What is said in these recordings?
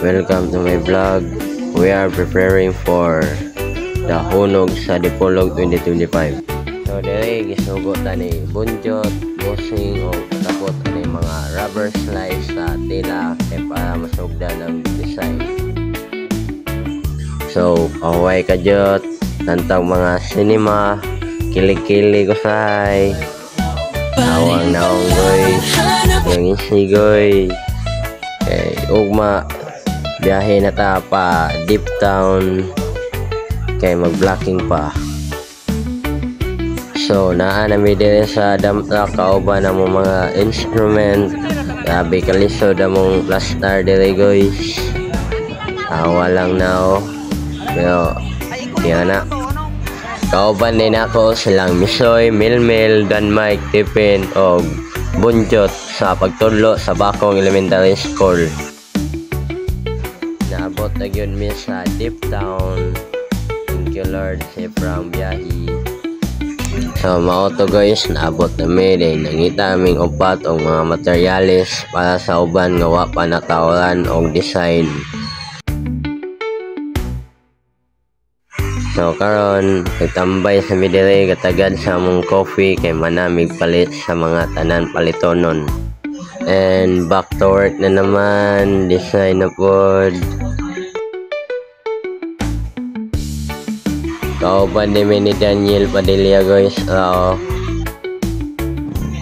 Welcome to my vlog. We are preparing for the Hunog sa Dipolog 2025. So dere gisugot ni bunjot, bossing o tapos ani mga rubber slice sa tela kay para masugdan ang design. So away kajot tantang mga cinema, kilig-kilig usay. Awang naong guys, yung isigoy. Okay, ugma biyahe na ta pa deep town kay mag-blocking pa. So naa na mi dire sa dump truck kauban na mo mga instrument. Grabe kalisod among plaster dire guys. Awa lang na o. Pero yan na. Kauban din ako silang Misoy, Milmil, Dan Mike, Tipin o Bunjot sa pagtudlo sa Bakong Elementary School. Naabot na yun mi sa deep town. Thank you Lord sa from biyahe. So mauto guys, naabot na mi din nangita aming upat o mga materyales para sa uban nga wa pa nakaoran og design. So karon nagtambay sa midire katagad sa among coffee kay manamig palit sa mga tanan palitonon. And back to work na naman, design na pod. Kauban din ni Daniel Padilla guys.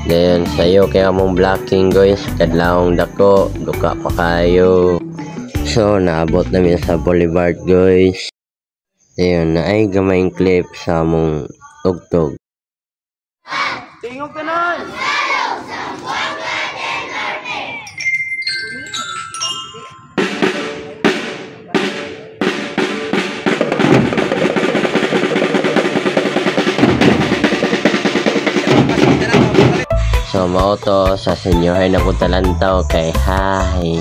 Then sayo kay among blocking guys, kadlawong dako, duka pa kayo. So naabot namin sa Boulevard guys. Ayun, na ay gamayng clip sa among tugtog. Tingog ka nun! So, mauto sa senyohay na Putalantaw kay hi.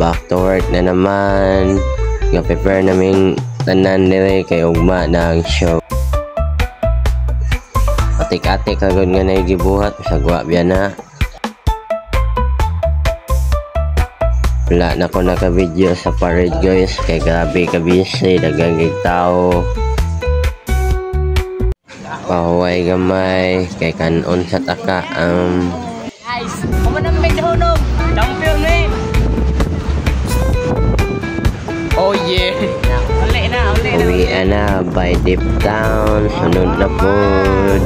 Back to work na naman. Nga-prepare naming tanan nire kay ugma na ang show. Atik-atik agad nga na gibuhat sa guwabya na. Wala na ko naka-video sa parade guys kay grabe ka busy, dagang tao. Pahuway gamay kay kanon sa taka Guys, kumanang may dahunog. Champion eh. Oh yeah. Uli na. Uwi na by deep town, sunod na pod.